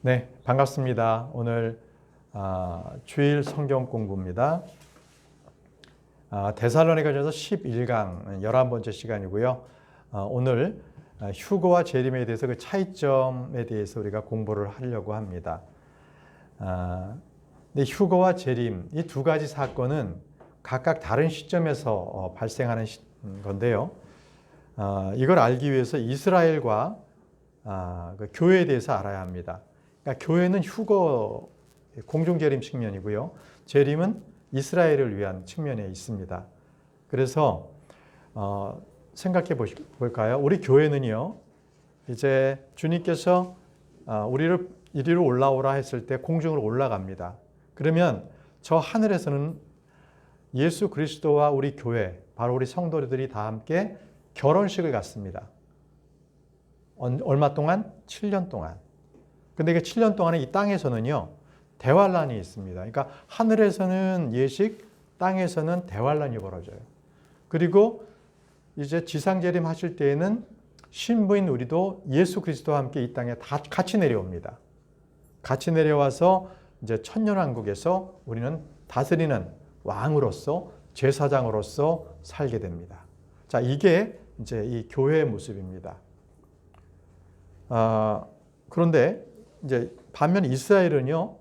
네, 반갑습니다. 오늘 주일 성경 공부입니다. 데살로니가전서 11강 11번째 시간이고요. 오늘 휴거와 재림에 대해서 그 차이점에 대해서 우리가 공부를 하려고 합니다. 근데 휴거와 재림 이 두 가지 사건은 각각 다른 시점에서 발생하는 건데요. 이걸 알기 위해서 이스라엘과 그 교회에 대해서 알아야 합니다. 그러니까 교회는 휴거 공중재림 측면이고요. 재림은 이스라엘을 위한 측면에 있습니다. 그래서 생각해 볼까요? 우리 교회는요, 이제 주님께서 우리를 이리로 올라오라 했을 때 공중으로 올라갑니다. 그러면 저 하늘에서는 예수 그리스도와 우리 교회, 바로 우리 성도들이 다 함께 결혼식을 갖습니다. 얼마 동안? 7년 동안. 근데 그 7년 동안에 이 땅에서는요, 대환란이 있습니다. 그러니까 하늘에서는 예식, 땅에서는 대환란이 벌어져요. 그리고 이제 지상재림 하실 때에는 신부인 우리도 예수 그리스도와 함께 이 땅에 다 같이 내려옵니다. 같이 내려와서 이제 천년왕국에서 우리는 다스리는 왕으로서 제사장으로서 살게 됩니다. 자, 이게 이제 이 교회의 모습입니다. 그런데 이제 반면 이스라엘은요,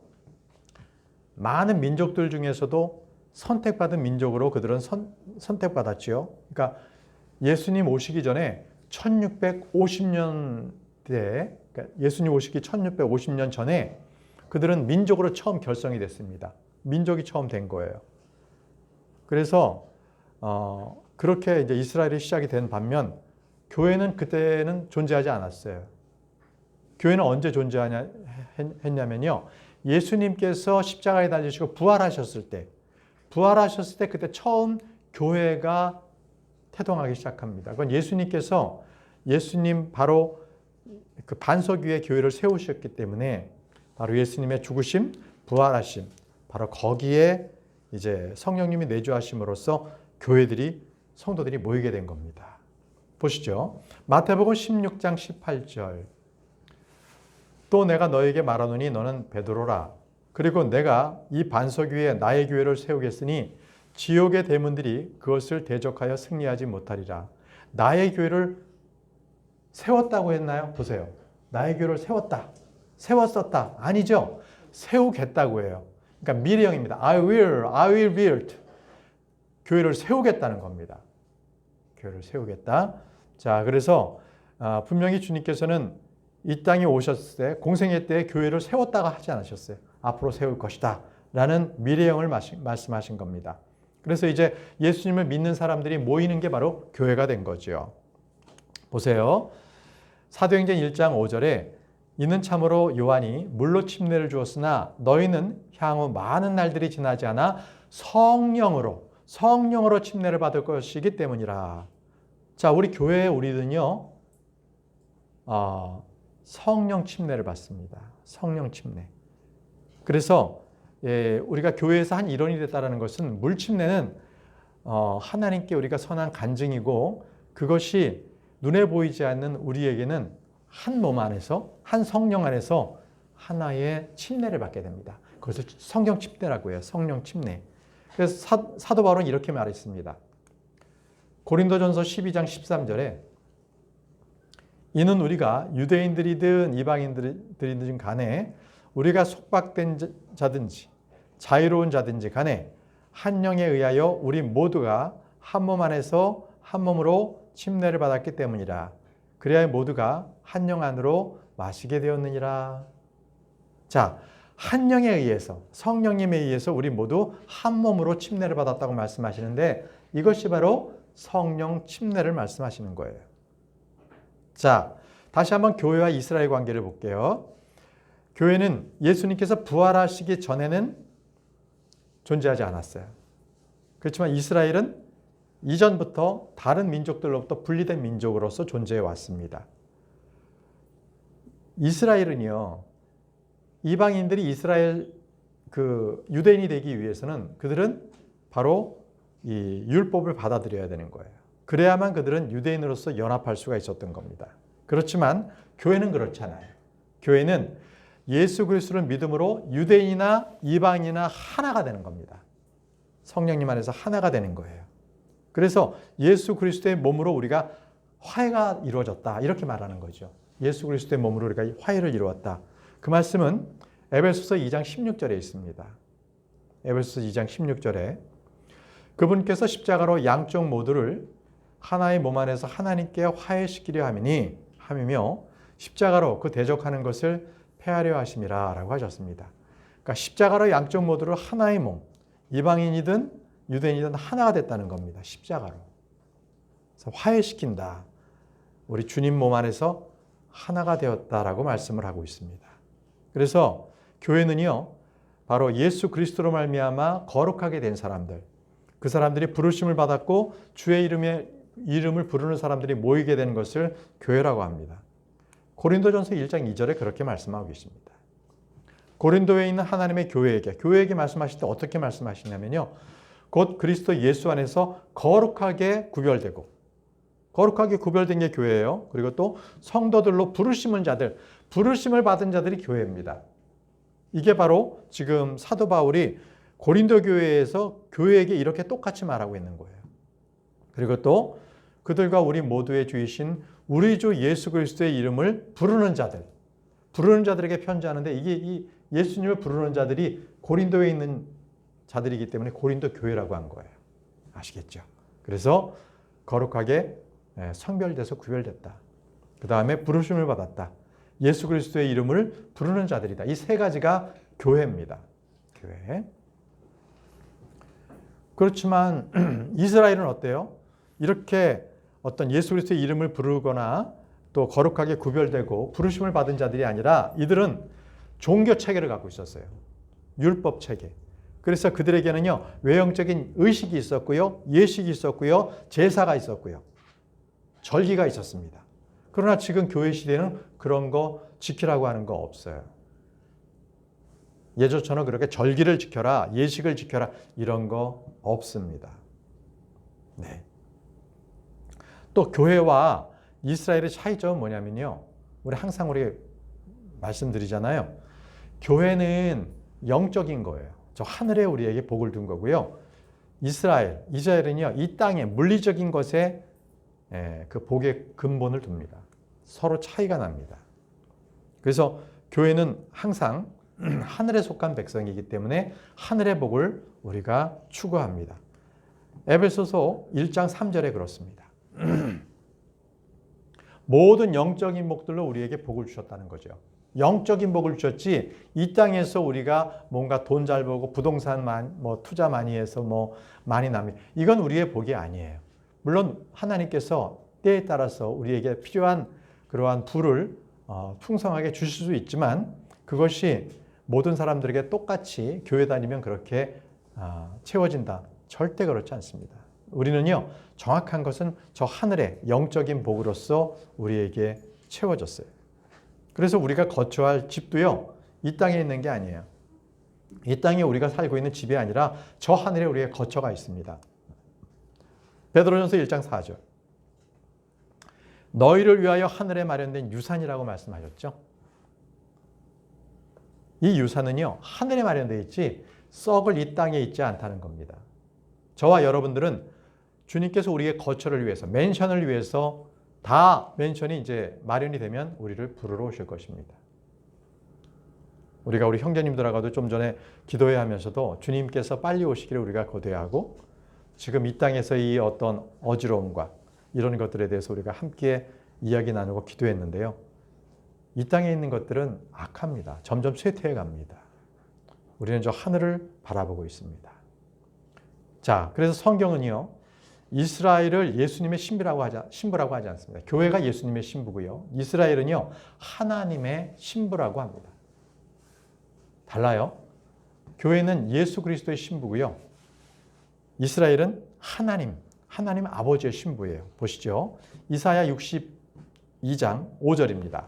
많은 민족들 중에서도 선택받은 민족으로 그들은 선택받았지요. 그러니까 예수님 오시기 전에 1650년대에, 그러니까 예수님 오시기 1650년 전에 그들은 민족으로 처음 결성이 됐습니다. 민족이 처음 된 거예요. 그래서 그렇게 이제 이스라엘이 시작이 된 반면 교회는 그때는 존재하지 않았어요. 교회는 언제 존재했냐면요. 예수님께서 십자가에 달리시고 부활하셨을 때 그때 처음 교회가 태동하기 시작합니다. 그건 예수님 바로 그 반석 위에 교회를 세우셨기 때문에 바로 예수님의 죽으심, 부활하심, 바로 거기에 이제 성령님이 내주하심으로써 성도들이 모이게 된 겁니다. 보시죠. 마태복음 16장 18절. 또 내가 너에게 말하노니 너는 베드로라. 그리고 내가 이 반석 위에 나의 교회를 세우겠으니 지옥의 대문들이 그것을 대적하여 승리하지 못하리라. 나의 교회를 세웠다고 했나요? 보세요. 나의 교회를 세웠었다. 아니죠. 세우겠다고 해요. 그러니까 미래형입니다. I will build. 교회를 세우겠다는 겁니다. 교회를 세우겠다. 자, 그래서 분명히 주님께서는 이 땅에 오셨을 때 공생애 때 교회를 세웠다가 하지 않으셨어요. 앞으로 세울 것이다 라는 미래형을 말씀하신 겁니다. 그래서 이제 예수님을 믿는 사람들이 모이는 게 바로 교회가 된 거죠. 보세요. 사도행전 1장 5절에 이는 참으로 요한이 물로 침례를 주었으나 너희는 향후 많은 날들이 지나지 않아 성령으로 침례를 받을 것이기 때문이라. 자, 우리 우리는요, 성령 침례를 받습니다. 성령 침례. 그래서 우리가 교회에서 한 일원이 됐다는 것은 물 침례는 하나님께 우리가 선한 간증이고 그것이 눈에 보이지 않는 우리에게는 한 몸 안에서 한 성령 안에서 하나의 침례를 받게 됩니다. 그것을 성령 침례라고 해요. 성령 침례. 그래서 사도 바울은 이렇게 말했습니다. 고린도전서 12장 13절에 이는 우리가 유대인들이든 이방인들이든 간에 우리가 속박된 자든지 자유로운 자든지 간에 한 영에 의하여 우리 모두가 한 몸 안에서 한 몸으로 침례를 받았기 때문이라. 그래야 모두가 한 영 안으로 마시게 되었느니라. 자, 한 영에 의해서 성령님에 의해서 우리 모두 한 몸으로 침례를 받았다고 말씀하시는데 이것이 바로 성령 침례를 말씀하시는 거예요. 자, 다시 한번 교회와 이스라엘 관계를 볼게요. 교회는 예수님께서 부활하시기 전에는 존재하지 않았어요. 그렇지만 이스라엘은 이전부터 다른 민족들로부터 분리된 민족으로서 존재해 왔습니다. 이스라엘은요, 이방인들이 이스라엘 유대인이 되기 위해서는 그들은 바로 이 율법을 받아들여야 되는 거예요. 그래야만 그들은 유대인으로서 연합할 수가 있었던 겁니다. 그렇지만 교회는 그렇잖아요. 교회는 예수 그리스도를 믿음으로 유대인이나 이방인이나 하나가 되는 겁니다. 성령님 안에서 하나가 되는 거예요. 그래서 예수 그리스도의 몸으로 우리가 화해가 이루어졌다. 이렇게 말하는 거죠. 예수 그리스도의 몸으로 우리가 화해를 이루었다. 그 말씀은 에베소서 2장 16절에 있습니다. 에베소서 2장 16절에 그분께서 십자가로 양쪽 모두를 하나의 몸 안에서 하나님께 화해시키려 함이며 십자가로 그 대적하는 것을 폐하려 하심이라 라고 하셨습니다. 그러니까 십자가로 양쪽 모두를 하나의 몸, 이방인이든 유대인이든 하나가 됐다는 겁니다. 십자가로. 그래서 화해시킨다. 우리 주님 몸 안에서 하나가 되었다라고 말씀을 하고 있습니다. 그래서 교회는요, 바로 예수 그리스도로 말미암아 거룩하게 된 사람들, 그 사람들이 부르심을 받았고 주의 이름을 부르는 사람들이 모이게 된 것을 교회라고 합니다. 고린도전서 1장 2절에 그렇게 말씀하고 계십니다. 고린도에 있는 하나님의 교회에게 말씀하실 때 어떻게 말씀하시냐면요. 곧 그리스도 예수 안에서 거룩하게 구별된 게 교회예요. 그리고 또 성도들로 부르심을 받은 자들이 교회입니다. 이게 바로 지금 사도 바울이 고린도 교회에서 교회에게 이렇게 똑같이 말하고 있는 거예요. 그리고 또 그들과 우리 모두의 주이신 우리 주 예수 그리스도의 이름을 부르는 자들에게 편지하는데 이게 이 예수님을 부르는 자들이 고린도에 있는 자들이기 때문에 고린도 교회라고 한 거예요. 아시겠죠? 그래서 거룩하게 성별돼서 구별됐다. 그 다음에 부르심을 받았다. 예수 그리스도의 이름을 부르는 자들이다. 이 세 가지가 교회입니다. 교회. 그렇지만 이스라엘은 어때요? 이렇게 어떤 예수 그리스도의 이름을 부르거나 또 거룩하게 구별되고 부르심을 받은 자들이 아니라 이들은 종교 체계를 갖고 있었어요. 율법 체계. 그래서 그들에게는요, 외형적인 의식이 있었고요, 예식이 있었고요, 제사가 있었고요, 절기가 있었습니다. 그러나 지금 교회 시대는 그런 거 지키라고 하는 거 없어요. 예전처럼 그렇게 절기를 지켜라, 예식을 지켜라 이런 거 없습니다. 네. 또 교회와 이스라엘의 차이점은 뭐냐면요. 우리 항상 말씀드리잖아요. 교회는 영적인 거예요. 저 하늘에 우리에게 복을 둔 거고요. 이스라엘은요, 이 땅에 물리적인 것에 그 복의 근본을 둡니다. 서로 차이가 납니다. 그래서 교회는 항상 하늘에 속한 백성이기 때문에 하늘의 복을 우리가 추구합니다. 에베소서 1장 3절에 그렇습니다. 모든 영적인 복들로 우리에게 복을 주셨다는 거죠. 영적인 복을 주셨지 이 땅에서 우리가 뭔가 돈 잘 벌고 부동산 투자 많이 해서 많이 납니다. 이건 우리의 복이 아니에요. 물론 하나님께서 때에 따라서 우리에게 필요한 그러한 부를 풍성하게 주실 수 있지만 그것이 모든 사람들에게 똑같이 교회 다니면 그렇게 채워진다. 절대 그렇지 않습니다. 우리는요, 정확한 것은 저 하늘의 영적인 복으로서 우리에게 채워졌어요. 그래서 우리가 거처할 집도요, 이 땅에 있는 게 아니에요. 이 땅에 우리가 살고 있는 집이 아니라 저 하늘에 우리의 거처가 있습니다. 베드로전서 1장 4절. 너희를 위하여 하늘에 마련된 유산이라고 말씀하셨죠. 이 유산은요, 하늘에 마련되어 있지 썩을 이 땅에 있지 않다는 겁니다. 저와 여러분들은 주님께서 우리의 거처를 위해서, 맨션을 위해서 다 맨션이 이제 마련이 되면 우리를 부르러 오실 것입니다. 우리가 우리 형제님들하고도 좀 전에 기도회 하면서도 주님께서 빨리 오시기를 우리가 고대하고 지금 이 땅에서의 어떤 어지러움과 이런 것들에 대해서 우리가 함께 이야기 나누고 기도했는데요. 이 땅에 있는 것들은 악합니다. 점점 쇠퇴해 갑니다. 우리는 저 하늘을 바라보고 있습니다. 자, 그래서 성경은요, 이스라엘을 예수님의 신부라고 하지 않습니다. 교회가 예수님의 신부고요. 이스라엘은요, 하나님의 신부라고 합니다. 달라요. 교회는 예수 그리스도의 신부고요. 이스라엘은 하나님 아버지의 신부예요. 보시죠. 이사야 62장 5절입니다.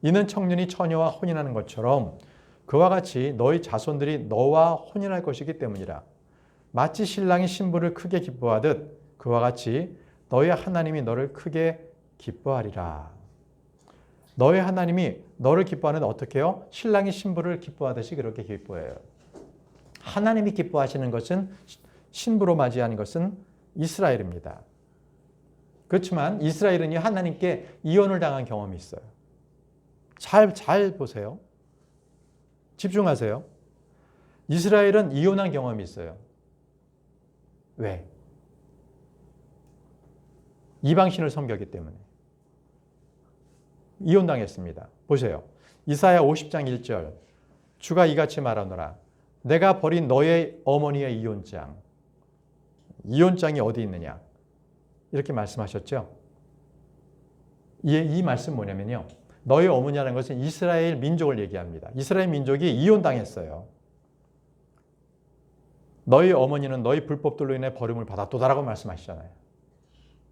이는 청년이 처녀와 혼인하는 것처럼 그와 같이 너희 자손들이 너와 혼인할 것이기 때문이라. 마치 신랑이 신부를 크게 기뻐하듯 그와 같이 너희 하나님이 너를 크게 기뻐하리라. 너희 하나님이 너를 기뻐하는 어떻게 해요? 신랑이 신부를 기뻐하듯이 그렇게 기뻐해요. 하나님이 기뻐하시는 것은 신부로 맞이하는 것은 이스라엘입니다. 그렇지만 이스라엘은 하나님께 이혼을 당한 경험이 있어요. 잘 보세요. 집중하세요. 이스라엘은 이혼한 경험이 있어요. 왜? 이방신을 섬겼기 때문에. 이혼당했습니다. 보세요. 이사야 50장 1절. 주가 이같이 말하노라. 내가 버린 너의 어머니의 이혼장. 이혼장이 어디 있느냐? 이렇게 말씀하셨죠. 이 말씀 뭐냐면요. 너의 어머니라는 것은 이스라엘 민족을 얘기합니다. 이스라엘 민족이 이혼당했어요. 너희 어머니는 너희 불법들로 인해 버림을 받았도다라고 말씀하시잖아요.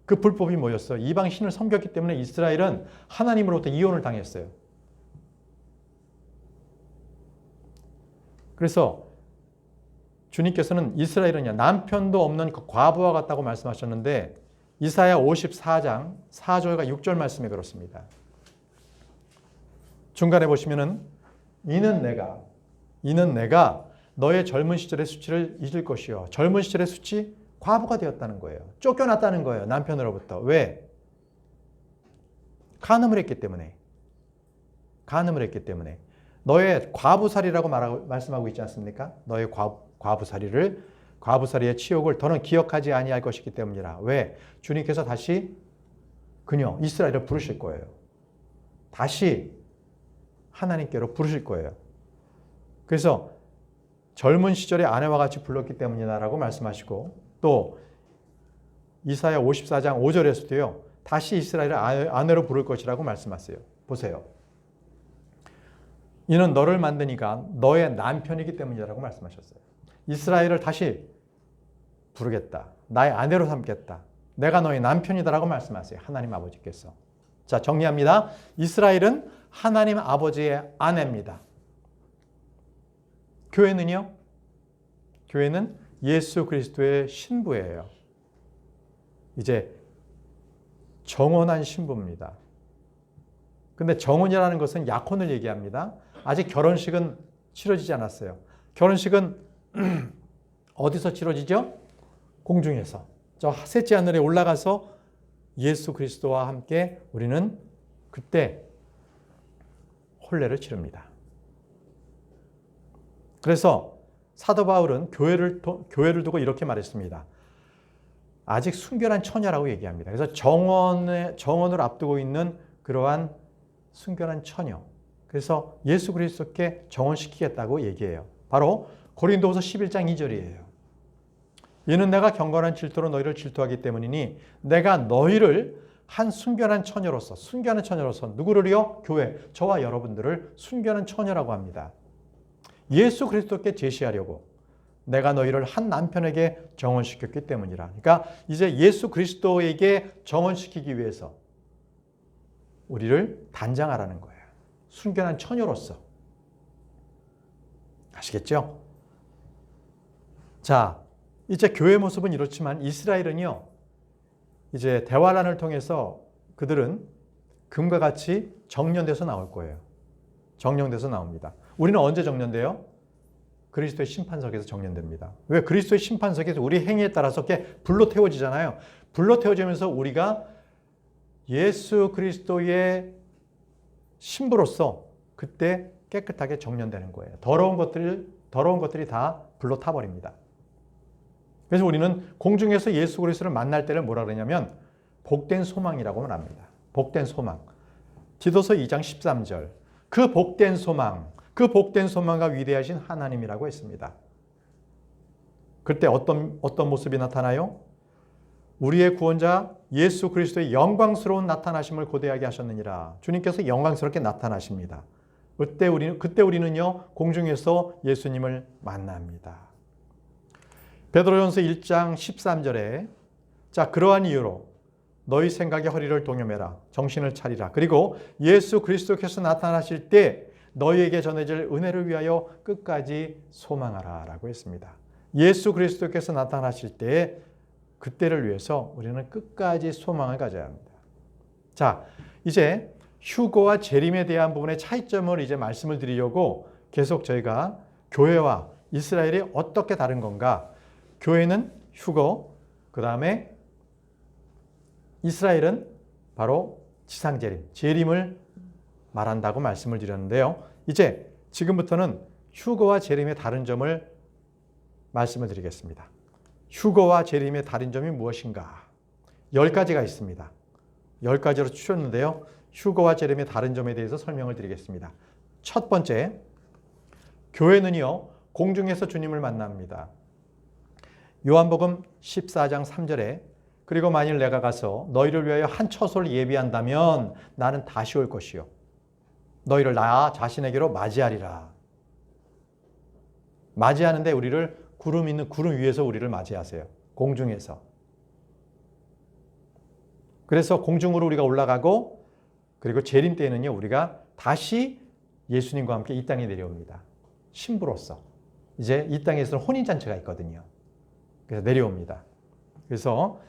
그 불법이 뭐였어요? 이방 신을 섬겼기 때문에 이스라엘은 하나님으로부터 이혼을 당했어요. 그래서 주님께서는 이스라엘은 남편도 없는 과부와 같다고 말씀하셨는데 이사야 54장 4절과 6절 말씀에 그렇습니다. 중간에 보시면은 이는 내가 너의 젊은 시절의 수치를 잊을 것이요. 젊은 시절의 수치 과부가 되었다는 거예요. 쫓겨났다는 거예요. 남편으로부터. 왜? 간음을 했기 때문에. 너의 과부살이라고 말씀하고 있지 않습니까? 너의 과부살이의 치욕을 더는 기억하지 아니할 것이기 때문이라. 왜? 주님께서 다시 그녀 이스라엘을 부르실 거예요. 다시 하나님께로 부르실 거예요. 그래서 젊은 시절에 아내와 같이 불렀기 때문이다라고 말씀하시고 또 이사야 54장 5절에서도요. 다시 이스라엘을 아내로 부를 것이라고 말씀하세요. 보세요. 이는 너를 만드니까 너의 남편이기 때문이라고 말씀하셨어요. 이스라엘을 다시 부르겠다. 나의 아내로 삼겠다. 내가 너의 남편이다라고 말씀하세요. 하나님 아버지께서. 자, 정리합니다. 이스라엘은 하나님 아버지의 아내입니다. 교회는요? 교회는 예수 그리스도의 신부예요. 이제 정혼한 신부입니다. 근데 정혼이라는 것은 약혼을 얘기합니다. 아직 결혼식은 치러지지 않았어요. 결혼식은 어디서 치러지죠? 공중에서. 저 셋째 하늘에 올라가서 예수 그리스도와 함께 우리는 그때 혼례를 치릅니다. 그래서 사도 바울은 교회를 두고 이렇게 말했습니다. 아직 순결한 처녀라고 얘기합니다. 그래서 정원을 앞두고 있는 그러한 순결한 처녀. 그래서 예수 그리스도께 정원시키겠다고 얘기해요. 바로 고린도후서 11장 2절이에요. 이는 내가 경건한 질투로 너희를 질투하기 때문이니 내가 너희를 한 순결한 처녀로서 누구를요? 교회, 저와 여러분들을 순결한 처녀라고 합니다. 예수 그리스도께 제시하려고 내가 너희를 한 남편에게 정혼시켰기 때문이라. 그러니까 이제 예수 그리스도에게 정혼시키기 위해서 우리를 단장하라는 거예요. 순결한 처녀로서. 아시겠죠? 자, 이제 교회 모습은 이렇지만 이스라엘은요. 이제 대환란을 통해서 그들은 금과 같이 정련돼서 나올 거예요. 정련돼서 나옵니다. 우리는 언제 정련돼요? 그리스도의 심판석에서 정련됩니다. 왜? 그리스도의 심판석에서 우리 행위에 따라서 불로 태워지잖아요. 불로 태워지면서 우리가 예수 그리스도의 신부로서 그때 깨끗하게 정련되는 거예요. 더러운 것들이 다 불로 타버립니다. 그래서 우리는 공중에서 예수 그리스도를 만날 때를 뭐라 그러냐면 복된 소망이라고 합니다. 복된 소망. 디도서 2장 13절. 그 복된 소망과 위대하신 하나님이라고 했습니다. 그때 어떤 모습이 나타나요? 우리의 구원자 예수 그리스도의 영광스러운 나타나심을 고대하게 하셨느니라. 주님께서 영광스럽게 나타나십니다. 그때 우리는요 공중에서 예수님을 만납니다. 베드로전서 1장 13절에 자 그러한 이유로 너희 생각의 허리를 동여매라. 정신을 차리라. 그리고 예수 그리스도께서 나타나실 때 너희에게 전해질 은혜를 위하여 끝까지 소망하라 라고 했습니다. 예수 그리스도께서 나타나실 때 그때를 위해서 우리는 끝까지 소망을 가져야 합니다. 자, 이제 휴거와 재림에 대한 부분의 차이점을 이제 말씀을 드리려고 계속 저희가 교회와 이스라엘이 어떻게 다른 건가? 교회는 휴거, 그 다음에 이스라엘은 바로 지상재림, 재림을 말한다고 말씀을 드렸는데요. 이제 지금부터는 휴거와 재림의 다른 점을 말씀을 드리겠습니다. 휴거와 재림의 다른 점이 무엇인가? 10가지가 있습니다. 10가지로 추렸는데요. 휴거와 재림의 다른 점에 대해서 설명을 드리겠습니다. 첫 번째, 교회는요, 공중에서 주님을 만납니다. 요한복음 14장 3절에 그리고 만일 내가 가서 너희를 위하여 한 처소를 예비한다면 나는 다시 올 것이요 너희를 나 자신에게로 맞이하리라. 맞이하는데 우리를 구름 있는 구름 위에서 우리를 맞이하세요. 공중에서. 그래서 공중으로 우리가 올라가고 그리고 재림 때에는요 우리가 다시 예수님과 함께 이 땅에 내려옵니다. 신부로서. 이제 이 땅에서는 혼인잔치가 있거든요. 그래서 내려옵니다. 그래서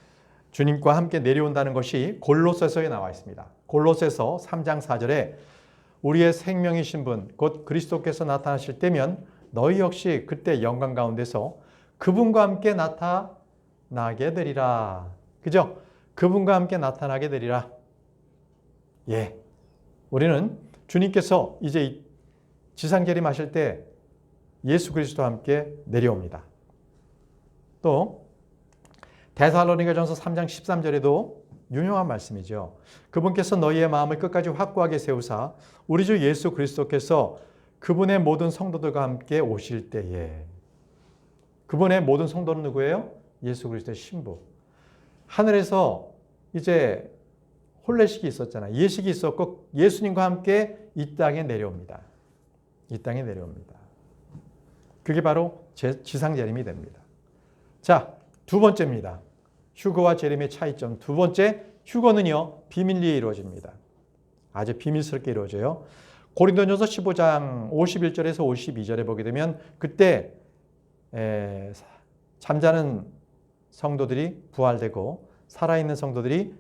주님과 함께 내려온다는 것이 골로새서에 나와 있습니다. 골로새서 3장 4절에 우리의 생명이신 분, 곧 그리스도께서 나타나실 때면 너희 역시 그때 영광 가운데서 그분과 함께 나타나게 되리라. 그죠? 그분과 함께 나타나게 되리라. 예. 우리는 주님께서 이제 지상재림하실 때 예수 그리스도와 함께 내려옵니다. 또 데살로니가전서 3장 13절에도 유명한 말씀이죠. 그분께서 너희의 마음을 끝까지 확고하게 세우사 우리 주 예수 그리스도께서 그분의 모든 성도들과 함께 오실 때에 그분의 모든 성도는 누구예요? 예수 그리스도의 신부. 하늘에서 이제 혼례식이 있었잖아요. 예식이 있었고 예수님과 함께 이 땅에 내려옵니다. 이 땅에 내려옵니다. 그게 바로 지상재림이 됩니다. 자, 두 번째입니다. 휴거와 재림의 차이점. 두 번째, 휴거는요, 비밀리에 이루어집니다. 아주 비밀스럽게 이루어져요. 고린도전서 15장 51절에서 52절에 보게 되면 그때 잠자는 성도들이 부활되고 살아있는 성도들이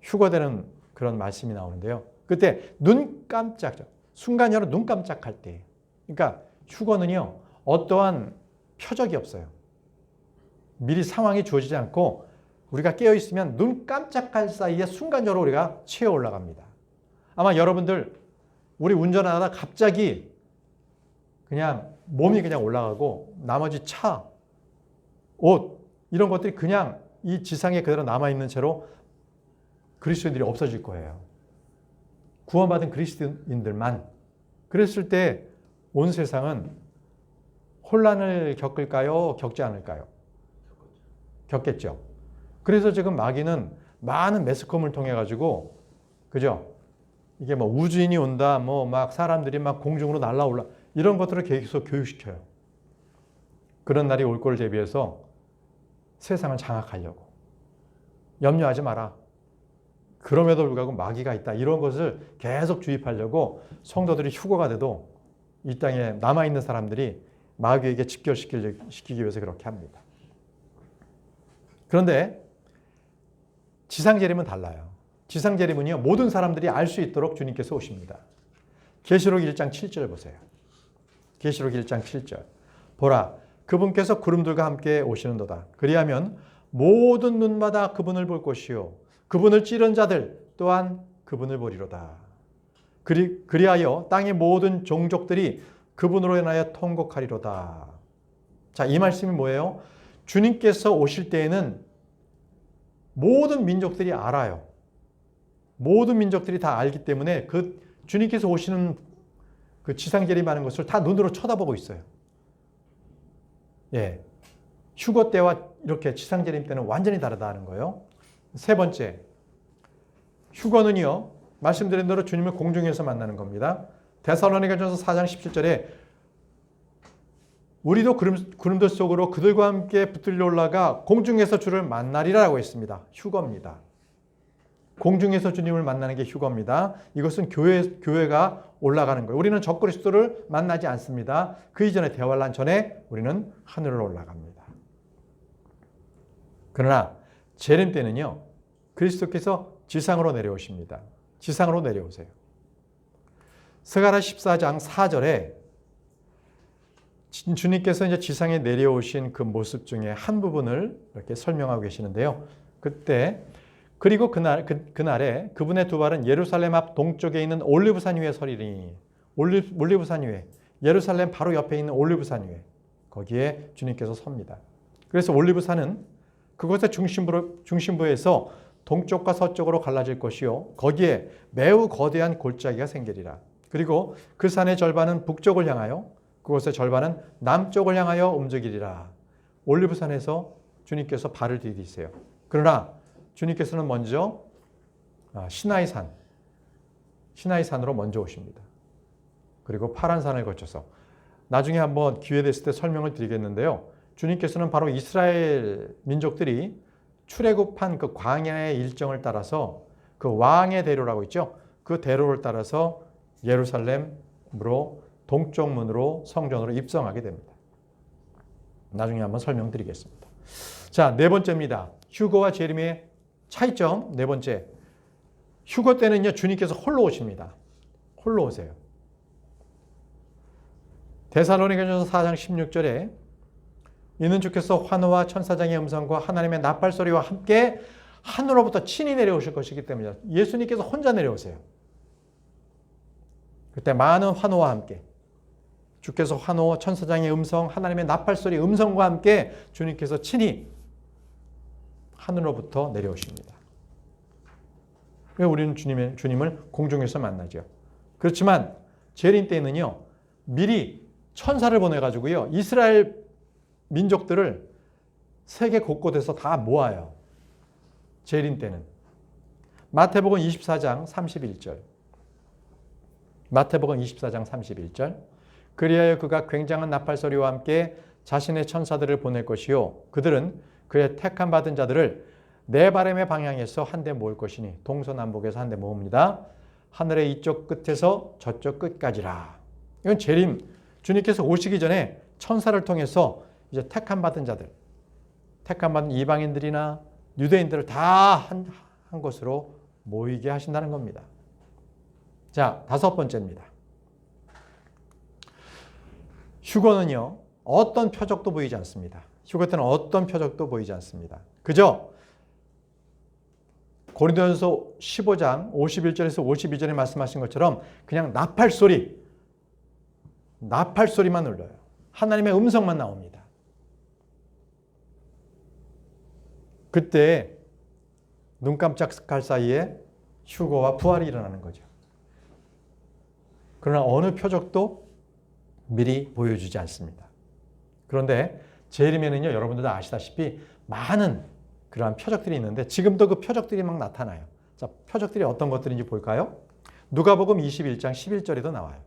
휴거되는 그런 말씀이 나오는데요. 그때 눈 깜짝, 순간적으로 눈 깜짝할 때, 그러니까 휴거는요, 어떠한 표적이 없어요. 미리 상황이 주어지지 않고 우리가 깨어있으면 눈 깜짝할 사이에 순간적으로 우리가 치어 올라갑니다. 아마 여러분들 우리 운전하다 갑자기 그냥 몸이 그냥 올라가고 나머지 차, 옷 이런 것들이 그냥 이 지상에 그대로 남아있는 채로 그리스도인들이 없어질 거예요. 구원받은 그리스도인들만. 그랬을 때 온 세상은 혼란을 겪을까요? 겪지 않을까요? 겪겠죠. 그래서 지금 마귀는 많은 매스컴을 통해 가지고, 그죠? 이게 뭐 우주인이 온다, 뭐 막 사람들이 막 공중으로 날아올라, 이런 것들을 계속 교육시켜요. 그런 날이 올 걸 대비해서 세상을 장악하려고. 염려하지 마라. 그럼에도 불구하고 마귀가 있다. 이런 것을 계속 주입하려고 성도들이 휴거가 돼도 이 땅에 남아있는 사람들이 마귀에게 집결시키기 위해서 그렇게 합니다. 그런데 지상재림은 달라요. 지상재림은요, 모든 사람들이 알 수 있도록 주님께서 오십니다. 계시록 1장 7절 보세요. 계시록 1장 7절. 보라, 그분께서 구름들과 함께 오시는도다. 그리하면 모든 눈마다 그분을 볼 것이요 그분을 찌른 자들 또한 그분을 보리로다. 그리하여 땅의 모든 종족들이 그분으로 인하여 통곡하리로다. 자, 이 말씀이 뭐예요? 주님께서 오실 때에는 모든 민족들이 알아요. 모든 민족들이 다 알기 때문에 그 주님께서 오시는 그 지상재림하는 것을 다 눈으로 쳐다보고 있어요. 예. 휴거 때와 이렇게 지상재림 때는 완전히 다르다는 거예요. 세 번째, 휴거는요, 말씀드린 대로 주님을 공중에서 만나는 겁니다. 데살로니가전서 4장 17절에 우리도 구름들 속으로 그들과 함께 붙들려 올라가 공중에서 주를 만나리라고 했습니다. 휴거입니다. 공중에서 주님을 만나는 게 휴거입니다. 이것은 교회가 올라가는 거예요. 우리는 적그리스도를 만나지 않습니다. 그 이전에 대환란 전에 우리는 하늘로 올라갑니다. 그러나 재림 때는요, 그리스도께서 지상으로 내려오십니다. 지상으로 내려오세요. 스가랴 14장 4절에 주님께서 이제 지상에 내려오신 그 모습 중에 한 부분을 이렇게 설명하고 계시는데요. 그리고 그날에 그분의 두 발은 예루살렘 앞 동쪽에 있는 올리브산 위에 서리니, 올리브산 위에, 예루살렘 바로 옆에 있는 올리브산 위에, 거기에 주님께서 섭니다. 그래서 올리브산은 그곳의 중심부에서 동쪽과 서쪽으로 갈라질 것이요, 거기에 매우 거대한 골짜기가 생기리라. 그리고 그 산의 절반은 북쪽을 향하여, 그곳의 절반은 남쪽을 향하여 움직이리라. 올리브산에서 주님께서 발을 디디세요. 그러나 주님께서는 먼저 시나이산으로 먼저 오십니다. 그리고 파란산을 거쳐서, 나중에 한번 기회 됐을 때 설명을 드리겠는데요. 주님께서는 바로 이스라엘 민족들이 출애굽한 그 광야의 일정을 따라서 그 왕의 대로라고 있죠. 그 대로를 따라서 예루살렘으로 동쪽 문으로 성전으로 입성하게 됩니다. 나중에 한번 설명드리겠습니다. 자, 네 번째입니다. 휴거와 제레미야의 차이점 네 번째. 휴거 때는요, 주님께서 홀로 오십니다. 홀로 오세요. 데살로니가전서 4장 16절에 이는 주께서 환호와 천사장의 음성과 하나님의 나팔 소리와 함께 하늘로부터 친히 내려오실 것이기 때문이다. 예수님께서 혼자 내려오세요. 그때 많은 환호와 함께, 주께서 환호, 천사장의 음성, 하나님의 나팔 소리, 음성과 함께 주님께서 친히 하늘로부터 내려오십니다. 우리는 주님을 공중에서 만나죠. 그렇지만 재림 때는요, 미리 천사를 보내가지고요, 이스라엘 민족들을 세계 곳곳에서 다 모아요. 재림 때는. 마태복음 24장 31절. 마태복음 24장 31절. 그리하여 그가 굉장한 나팔 소리와 함께 자신의 천사들을 보낼 것이요, 그들은 그의 택함 받은 자들을 네 바람의 방향에서 한데 모을 것이니, 동서남북에서 한데 모읍니다. 하늘의 이쪽 끝에서 저쪽 끝까지라. 이건 재림, 주님께서 오시기 전에 천사를 통해서 이제 택함 받은 자들, 택함 받은 이방인들이나 유대인들을 다 한 곳으로 모이게 하신다는 겁니다. 자, 다섯 번째입니다. 휴거는요, 어떤 표적도 보이지 않습니다. 휴거 때는 어떤 표적도 보이지 않습니다. 그저 고린도전서 15장 51절에서 52절에 말씀하신 것처럼 그냥 나팔 소리만 울려요. 하나님의 음성만 나옵니다. 그때 눈 깜짝할 사이에 휴거와 부활이 일어나는 거죠. 그러나 어느 표적도 미리 보여주지 않습니다. 그런데 재림에는요, 여러분들도 아시다시피 많은 그러한 표적들이 있는데 지금도 그 표적들이 막 나타나요. 자, 표적들이 어떤 것들인지 볼까요? 누가복음 21장 11절에도 나와요.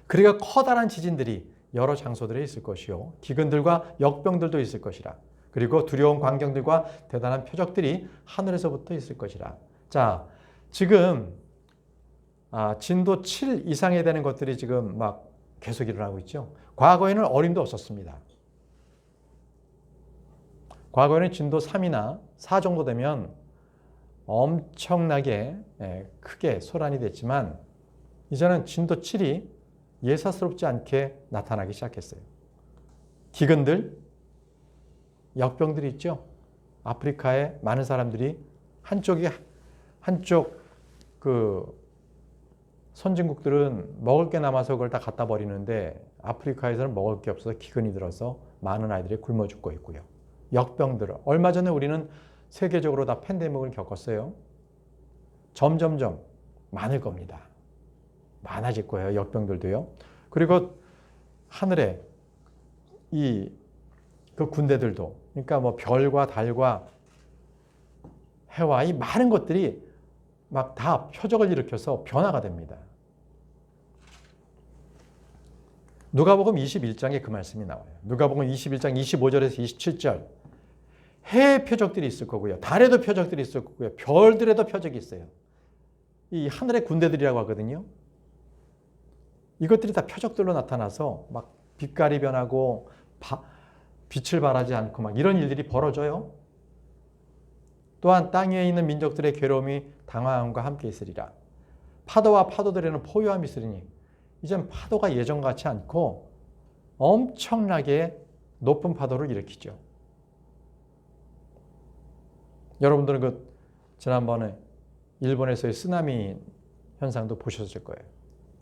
그리고 커다란 지진들이 여러 장소들에 있을 것이요, 기근들과 역병들도 있을 것이라. 그리고 두려운 광경들과 대단한 표적들이 하늘에서부터 있을 것이라. 자, 지금 진도 7 이상에 되는 것들이 지금 막 계속 일어나고 있죠. 과거에는 어림도 없었습니다. 과거에는 진도 3이나 4 정도 되면 엄청나게 크게 소란이 됐지만, 이제는 진도 7이 예사스럽지 않게 나타나기 시작했어요. 기근들, 역병들이 있죠. 아프리카에 많은 사람들이 한쪽 그 선진국들은 먹을 게 남아서 그걸 다 갖다 버리는데, 아프리카에서는 먹을 게 없어서 기근이 들어서 많은 아이들이 굶어 죽고 있고요. 역병들, 얼마 전에 우리는 세계적으로 다 팬데믹을 겪었어요. 점점점 많을 겁니다. 많아질 거예요. 역병들도요. 그리고 하늘에 그 군대들도, 그러니까 뭐 별과 달과 해와 이 많은 것들이 막 다 표적을 일으켜서 변화가 됩니다. 누가복음 21장에 그 말씀이 나와요. 누가복음 21장 25절에서 27절. 해의 표적들이 있을 거고요, 달에도 표적들이 있을 거고요, 별들에도 표적이 있어요. 이 하늘의 군대들이라고 하거든요. 이것들이 다 표적들로 나타나서 막 빛깔이 변하고 빛을 발하지 않고 막 이런 일들이 벌어져요. 또한 땅 위에 있는 민족들의 괴로움이 당황함과 함께 있으리라. 파도와 파도들에는 포효함이 있으리니 이젠 파도가 예전 같지 않고 엄청나게 높은 파도를 일으키죠. 여러분들은 그 지난번에 일본에서의 쓰나미 현상도 보셨을 거예요.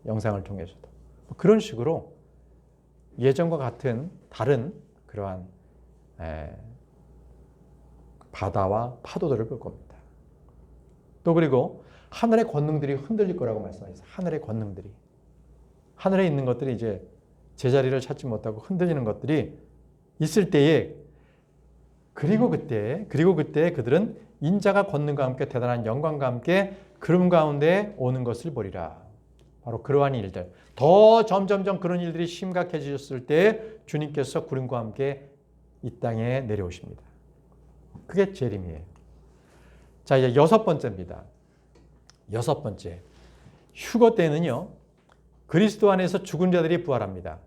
영상을 통해서도. 그런 식으로 예전과 같은 다른 그러한 바다와 파도들을 볼 겁니다. 또 그리고 하늘의 권능들이 흔들릴 거라고 말씀하셨어요. 하늘의 권능들이. 하늘에 있는 것들이 이제 제자리를 찾지 못하고 흔들리는 것들이 있을 때에 그리고 그때 그들은 인자가 권능과 함께 대단한 영광과 함께 구름 가운데 오는 것을 보리라. 바로 그러한 일들. 더 점점점 그런 일들이 심각해지셨을 때 주님께서 구름과 함께 이 땅에 내려오십니다. 그게 재림이에요. 자, 이제 6번째입니다. 6번째. 휴거 때는요. 그리스도 안에서 죽은 자들이 부활합니다.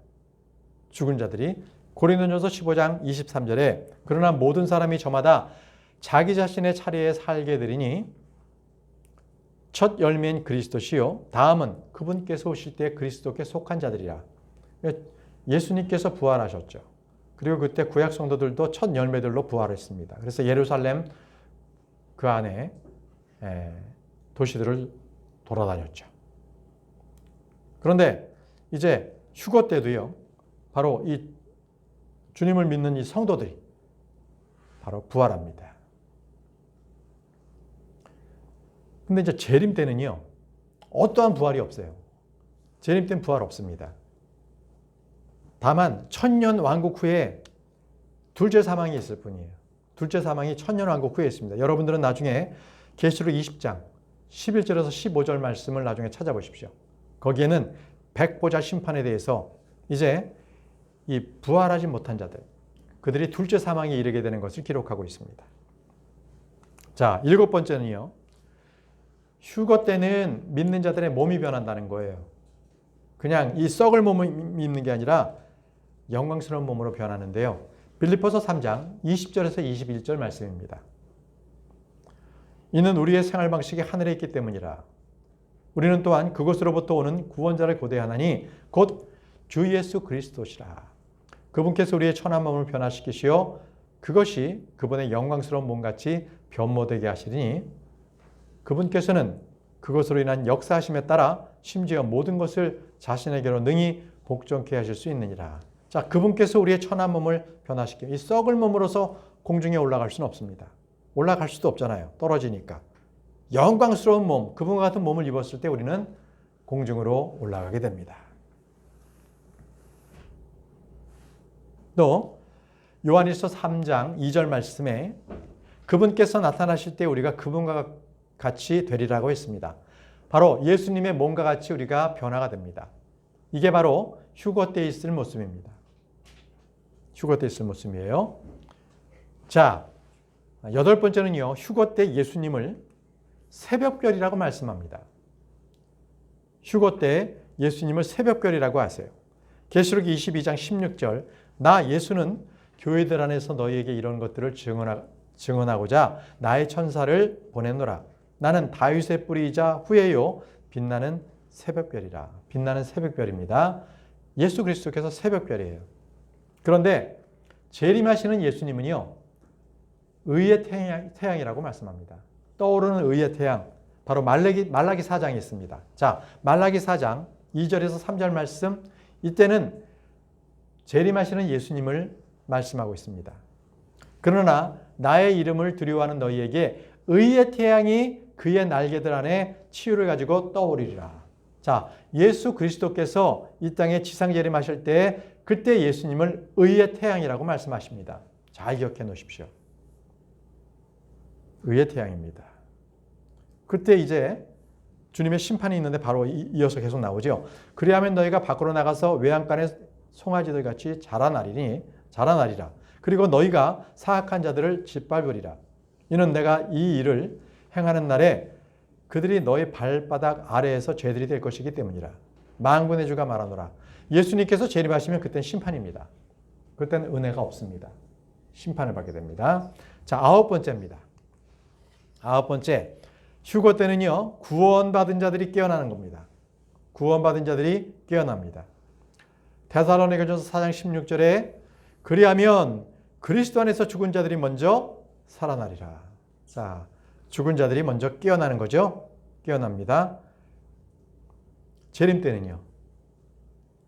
죽은 자들이 고린도전서 15장 23절에 그러나 모든 사람이 저마다 자기 자신의 차례에 살게 되리니 첫 열매인 그리스도시요 다음은 그분께서 오실 때 그리스도께 속한 자들이라. 예수님께서 부활하셨죠. 그리고 그때 구약 성도들도 첫 열매들로 부활했습니다. 그래서 예루살렘 그 안에 도시들을 돌아다녔죠. 그런데 이제 휴거 때도요. 바로 이 주님을 믿는 이 성도들이 바로 부활합니다. 근데 이제 재림 때는요. 어떠한 부활이 없어요. 재림 때는 부활 없습니다. 다만 천년 왕국 후에 둘째 사망이 있을 뿐이에요. 둘째 사망이 천년 왕국 후에 있습니다. 여러분들은 나중에 계시록 20장 11절에서 15절 말씀을 나중에 찾아보십시오. 거기에는 백보자 심판에 대해서 이제 이 부활하지 못한 자들, 그들이 둘째 사망에 이르게 되는 것을 기록하고 있습니다. 자, 7번째는요. 휴거 때는 믿는 자들의 몸이 변한다는 거예요. 그냥 이 썩을 몸을 입는 게 아니라 영광스러운 몸으로 변하는데요. 빌립보서 3장 20절에서 21절 말씀입니다. 이는 우리의 생활 방식이 하늘에 있기 때문이라. 우리는 또한 그곳으로부터 오는 구원자를 고대하나니 곧 주 예수 그리스도시라. 그분께서 우리의 천한 몸을 변화시키시어 그것이 그분의 영광스러운 몸같이 변모되게 하시리니 그분께서는 그것으로 인한 역사하심에 따라 심지어 모든 것을 자신에게로 능히 복종케 하실 수 있느니라. 자, 그분께서 우리의 천한 몸을 변화시켜 이 썩을 몸으로서 공중에 올라갈 수는 없습니다. 올라갈 수도 없잖아요. 떨어지니까. 영광스러운 몸, 그분과 같은 몸을 입었을 때 우리는 공중으로 올라가게 됩니다. 또 요한일서 3장 2절 말씀에 그분께서 나타나실 때 우리가 그분과 같이 되리라고 했습니다. 바로 예수님의 몸과 같이 우리가 변화가 됩니다. 이게 바로 휴거 때 있을 모습입니다. 휴거 때 있을 모습이에요. 자, 8번째는요. 휴거 때 예수님을 새벽별이라고 말씀합니다. 휴거 때 예수님을 새벽별이라고 하세요. 계시록 22장 16절 나 예수는 교회들 안에서 너희에게 이런 것들을 증언하고자 나의 천사를 보내노라. 나는 다윗의 뿌리이자 후에요 빛나는 새벽별이라. 빛나는 새벽별입니다. 예수 그리스도께서 새벽별이에요. 그런데 재림하시는 예수님은요. 의의 태양이라고 말씀합니다. 떠오르는 의의 태양. 바로 말라기 4장에 있습니다. 자, 말라기 4장 2절에서 3절 말씀. 이때는 재림하시는 예수님을 말씀하고 있습니다. 그러나 나의 이름을 두려워하는 너희에게 의의 태양이 그의 날개들 안에 치유를 가지고 떠오르리라. 자, 예수 그리스도께서 이 땅에 지상 재림하실 때 그때 예수님을 의의 태양이라고 말씀하십니다. 잘 기억해 놓으십시오. 의의 태양입니다. 그때 이제 주님의 심판이 있는데 바로 이어서 계속 나오죠. 그리하면 너희가 밖으로 나가서 외양간의 송아지들 같이 자라나리라. 그리고 너희가 사악한 자들을 짓밟으리라. 이는 내가 이 일을 행하는 날에 그들이 너희 발바닥 아래에서 죄들이 될 것이기 때문이라. 만군의 주가 말하노라. 예수님께서 재림하시면 그때는 심판입니다. 그때는 은혜가 없습니다. 심판을 받게 됩니다. 자, 9번째입니다. 9번째, 휴거 때는요, 구원받은 자들이 깨어나는 겁니다. 구원받은 자들이 깨어납니다. 데살로니가전서 4장 16절에 그리하면 그리스도 안에서 죽은 자들이 먼저 살아나리라. 자, 죽은 자들이 먼저 깨어나는 거죠. 깨어납니다. 재림 때는요,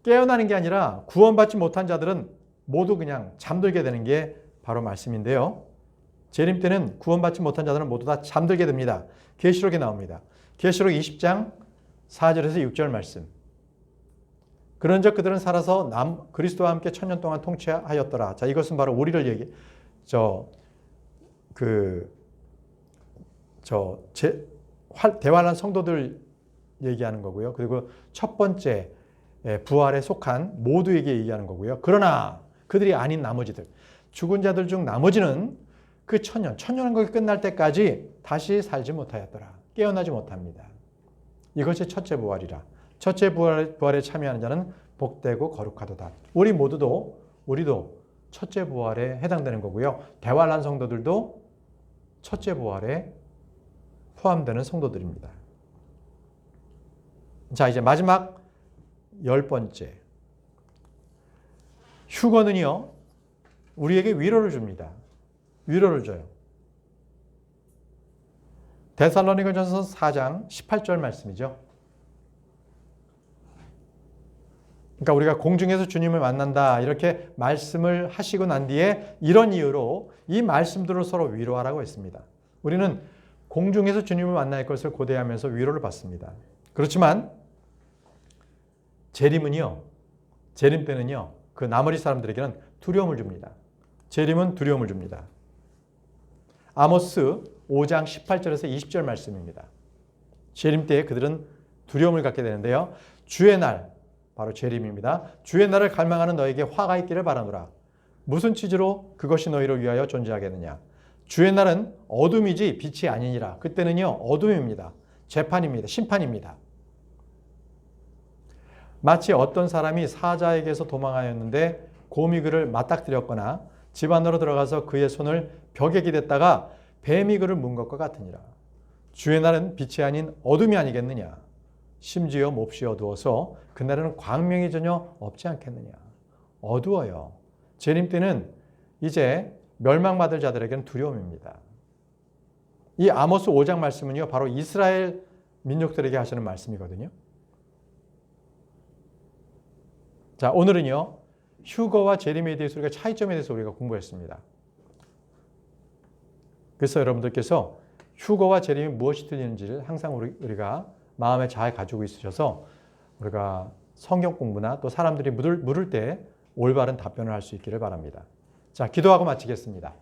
깨어나는 게 아니라 구원받지 못한 자들은 모두 그냥 잠들게 되는 게 바로 말씀인데요. 재림 때는 구원받지 못한 자들은 모두 다 잠들게 됩니다. 계시록에 나옵니다. 계시록 20장 4절에서 6절 말씀. 그런즉 그들은 살아서 그리스도와 함께 1000년 동안 통치하였더라. 자, 이것은 바로 우리를 대환란 성도들 얘기하는 거고요. 그리고 첫 번째 부활에 속한 모두에게 얘기하는 거고요. 그러나 그들이 아닌 나머지들, 죽은 자들 중 나머지는 그 천년왕국이 끝날 때까지 다시 살지 못하였더라. 깨어나지 못합니다. 이것이 첫째 부활이라. 첫째 부활에 참여하는 자는 복되고 거룩하도다. 우리도 첫째 부활에 해당되는 거고요. 대환란 성도들도 첫째 부활에 포함되는 성도들입니다. 자, 이제 마지막 10번째. 휴거는요, 우리에게 위로를 줍니다. 위로를 줘요. 데살로니가전서 4장 18절 말씀이죠. 그러니까 우리가 공중에서 주님을 만난다 이렇게 말씀을 하시고 난 뒤에 이런 이유로 이 말씀들을 서로 위로하라고 했습니다. 우리는 공중에서 주님을 만날 것을 고대하면서 위로를 받습니다. 그렇지만 재림 때는요, 그 나머지 사람들에게는 두려움을 줍니다. 재림은 두려움을 줍니다. 아모스 5장 18절에서 20절 말씀입니다. 재림 때에 그들은 두려움을 갖게 되는데요. 주의 날, 바로 재림입니다. 주의 날을 갈망하는 너에게 화가 있기를 바라노라. 무슨 취지로 그것이 너희를 위하여 존재하겠느냐. 주의 날은 어둠이지 빛이 아니니라. 그때는요, 어둠입니다. 재판입니다. 심판입니다. 마치 어떤 사람이 사자에게서 도망하였는데 곰이 그를 맞닥뜨렸거나 집 안으로 들어가서 그의 손을 벽에 기댔다가 뱀이 그를 문 것과 같으니라. 주의 날은 빛이 아닌 어둠이 아니겠느냐. 심지어 몹시 어두워서 그날에는 광명이 전혀 없지 않겠느냐. 어두워요. 재림 때는 이제 멸망받을 자들에게는 두려움입니다. 이 아모스 5장 말씀은요, 바로 이스라엘 민족들에게 하시는 말씀이거든요. 자, 오늘은요, 휴거와 재림에 대해서 우리가 차이점에 대해서 우리가 공부했습니다. 그래서 여러분들께서 휴거와 재림이 무엇이 틀리는지를 항상 우리가 마음에 잘 가지고 있으셔서 우리가 성경 공부나 또 사람들이 물을 때 올바른 답변을 할 수 있기를 바랍니다. 자, 기도하고 마치겠습니다.